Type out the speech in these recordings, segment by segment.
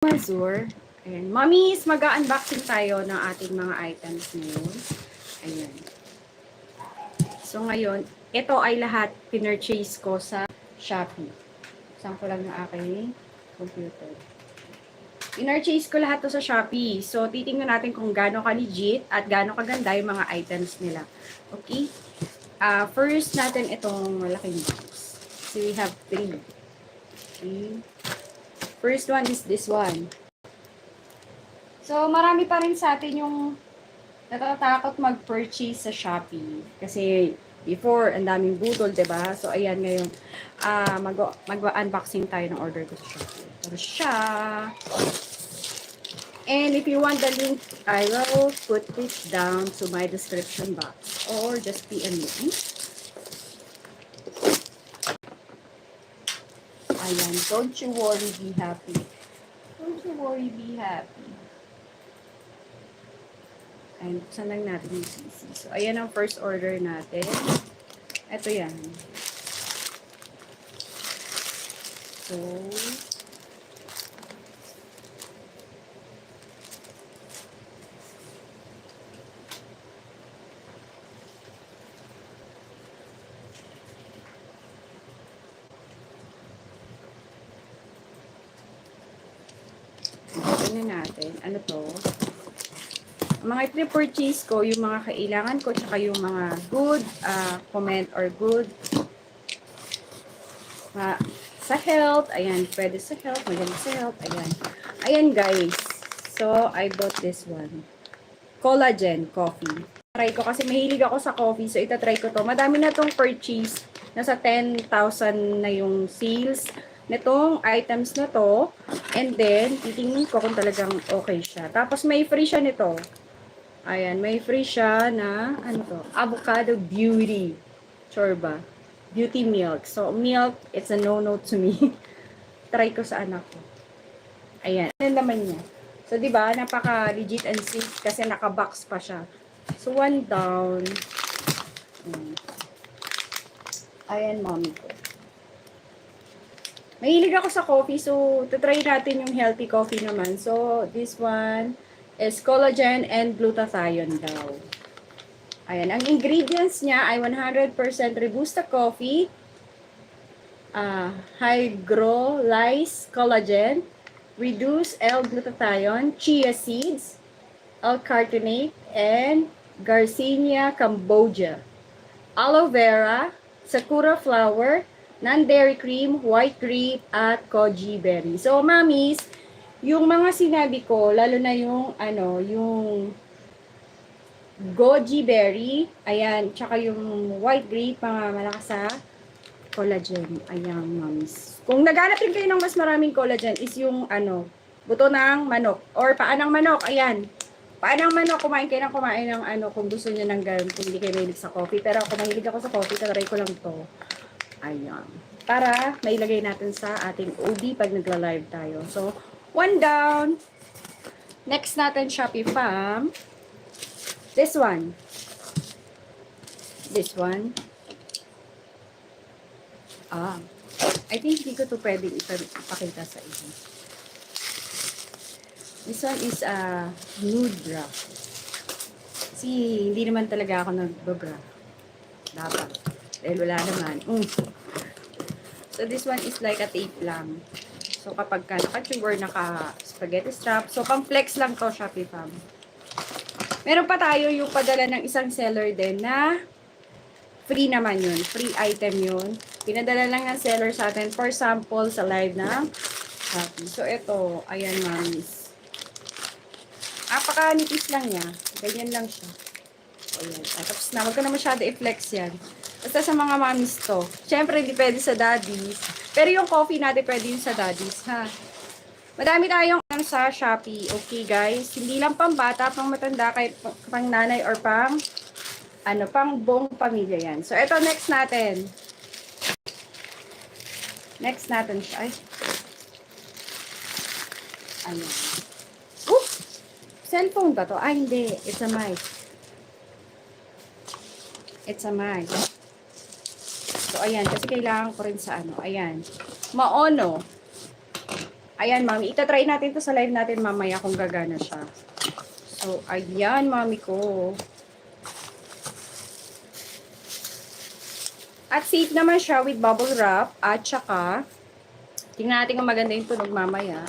Mazur. Ayan. Mommies, mag-unboxing tayo ng ating mga items ngayon. Ayan. So ngayon, ito ay lahat pinurchase ko sa Shopee. Saan ko lang yung aking computer. Pinurchase ko lahat to sa Shopee. So, titingnan natin kung gaano ka-legit at gaano kaganda yung mga items nila. Okay? First natin itong malaking box. So, we have 3. Okay. First one is this one. So, marami pa rin sa atin yung natatakot mag-purchase sa Shopee. Kasi, before, ang daming budol, diba? So, ayan ngayon. Mag-unboxing tayo ng order ko sa Shopee. Ito siya. And if you want the link, I will put it down to my description box. Or just PM me. Ayan. Don't you worry, be happy. Don't you worry, be happy. Ayan, buksan lang natin yung CC. So, ayan ang first order natin. Ito yan. So, tingnan natin. Ano to? Mga ipre-purchase ko, yung mga kailangan ko, tsaka yung mga good comment or good sa health. Ayan, pwede sa health, maganda sa health. Ayan. Ayan guys. So, I bought this one. Collagen coffee. Try ko kasi mahilig ako sa coffee. So, itatry ko to. Madami na tong purchase. Nasa 10,000 na yung sales nitong items na to. And then, titingin ko kung talagang okay siya. Tapos, may free siya nito. Ayan, may free siya na, ano to? Avocado Beauty. Chorba. Beauty milk. So, milk, it's a no-no to me. Try ko sa anak ko. Ayan. Ano naman niya? So, di ba, napaka-legit and safe kasi naka-box pa siya. So, one down. Ayan, mommy ko. Mahilig ako sa coffee, so, try natin yung healthy coffee naman. So, this one is collagen and glutathione daw. Ayan, ang ingredients niya ay 100% Robusta coffee, hydrolyzed collagen, reduced L-glutathione, chia seeds, L-carnitine, and Garcinia cambogia, aloe vera, sakura flower, non-dairy cream, white grape, at goji berry. So, mommies, yung mga sinabi ko, lalo na yung, yung goji berry, ayan, tsaka yung white grape, mga malakas sa collagen. Ayan, mommies. Kung naghanap rin kayo ng mas maraming collagen, is yung, buto ng manok, or paa ng manok, ayan. Paa ng manok, kumain kayo ng kumain ng, kung gusto niyo ng ganun, kung hindi kayo mahilig sa coffee. Pero kung mahilig ako sa coffee, try ko lang to. Ayan. Para mailagay natin sa ating OD pag nagla-live tayo. So, one down. Next natin, Shopee Fam. This one. This one. I think hindi ko to pwedeng ipakita sa inyo. This one is a nude bra. Kasi hindi naman talaga ako nag-bra. Dapat. Dahil wala naman. So, this one is like a tape lang. So, kapag ka naka-tube or naka-spaghetti strap. So, pang-flex lang to, Shopee Fam. Meron pa tayo yung padala ng isang seller din na free naman yun. Free item yun. Pinadala lang ng seller sa atin for sample sa live ng Shopee. So, ito. Ayan, mommies. Napaka-nipis lang niya. Ganyan lang siya. So, ayan. Tapos na. Huwag ka na masyado i-flex yan. Basta sa mga mommies to. Siyempre, hindi pwede sa daddies. Pero yung coffee natin pwede yung sa daddies, ha? Madami tayong sa Shopee. Okay, guys? Hindi lang pang bata, pang matanda, kahit pang nanay or pang pang buong pamilya yan. So, ito next natin. Next natin siya. Ay. Ayan. Oops! Cellphone ba to? Ay, hindi. It's a mic. It's a mic. So, ayan. Kasi kailangan ko rin sa ayan. Maono. Ayan, mami. Itatry natin to sa live natin mamaya kung gagana siya. So, ayan, mami ko. At safe naman siya with bubble wrap. At saka, tingnan natin kung maganda yung tunog mamaya.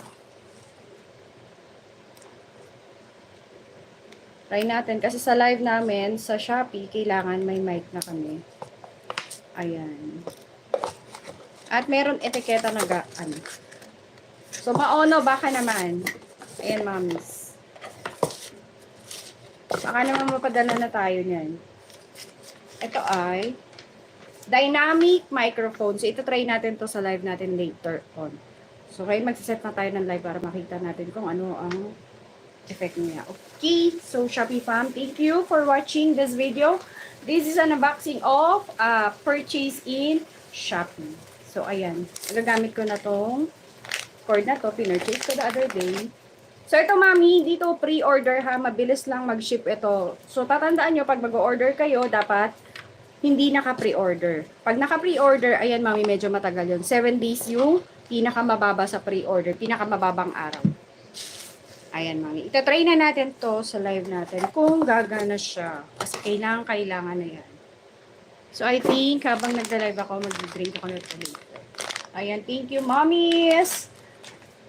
Try natin. Kasi sa live namin, sa Shopee, kailangan may mic na kami. Ayan. At meron etiketa na ano. So, maono, baka naman. Ayan, mamis. Baka naman mapadala na tayo niyan. Ito ay dynamic microphone. So, ito try natin to sa live natin later on. So, kaya magsiset na tayo ng live para makita natin kung ano ang effect niya. Okay. So, Shopee fam, thank you for watching this video. This is an unboxing of purchase in Shopee. So, ayan. Gagamit ko na tong cord na to. Pinurchase ko the other day. So, ito mami, dito pre-order ha. Mabilis lang mag-ship ito. So, tatandaan nyo, pag mag-order kayo, dapat hindi naka-pre-order. Pag naka-pre-order, ayan mami, medyo matagal yun. 7 days yung pinakamababa sa pre-order. Pinakamababang araw. Ayan mami. Itatry na natin to sa live natin kung gagana siya. Kasi kailangan na yan. So, I think habang nagda-live ako, mag-drink ako na ito later. Ayan, thank you mommies!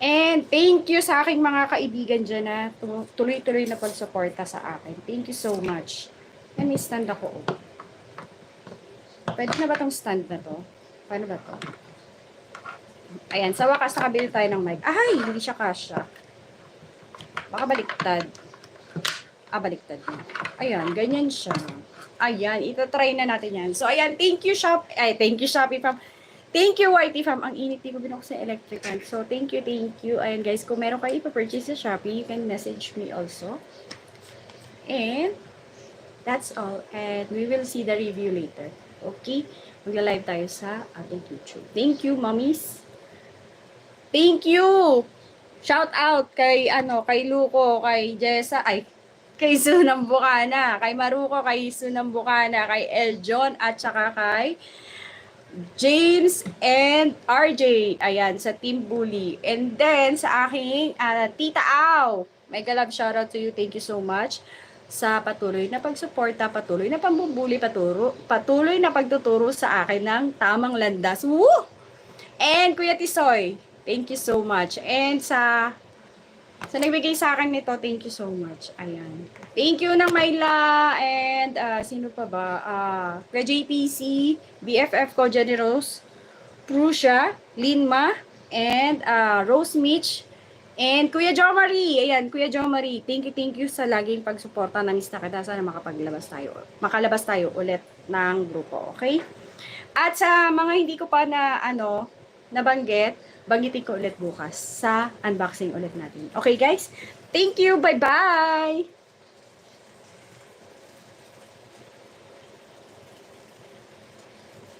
And thank you sa aking mga kaibigan dyan na tuloy-tuloy na pagsuporta sa akin. Thank you so much. Yan, may stand ako. Oh. Pwede na ba tong stand na to? Paano ba to? Ayan, sa wakas nakabili tayo ng mic. Ay, hindi siya kasha. Baka baliktad. Baliktad na. Ayan, ganyan siya. Ayan, ito-try na natin yan. So, ayan, thank you Shopee fam. Thank you, YT fam. Ang init ko binuksan sa electrical. So, thank you. Ayan, guys, kung meron kayo ipapurchase sa Shopee, you can message me also. And, that's all. And we will see the review later. Okay? Magla-live tayo sa ating YouTube. Thank you, mommies. Thank you! Shout out kay, kay Luco, kay Jessa, kay Sunang Bukana, kay Maruko, kay Sunang Bukana, kay Eljon, at saka kay James and RJ. Ayan, sa Team Bully. And then, sa aking Tita Au. Mega love shoutout to you. Thank you so much sa patuloy na pagsuporta, patuloy na pambubuli, patuloy na pagtuturo sa akin ng tamang landas. Woo! And Kuya Tisoy, thank you so much. And sa nagbigay sa akin nito, thank you so much. Ayan. Thank you ng Myla and sino pa ba? Kuya JPC, BFF ko, Jenny Rose, Prussia, Linma, and Rose Mitch, and Kuya Jo Marie. Ayan, Kuya Jo Marie. Thank you sa laging pagsuporta ng Miss Nakada. Sana makalabas tayo ulit ng grupo. Okay? At sa mga hindi ko pa na nabanggit, banggitin ko ulit bukas sa unboxing ulit natin. Okay guys? Thank you. Bye-bye!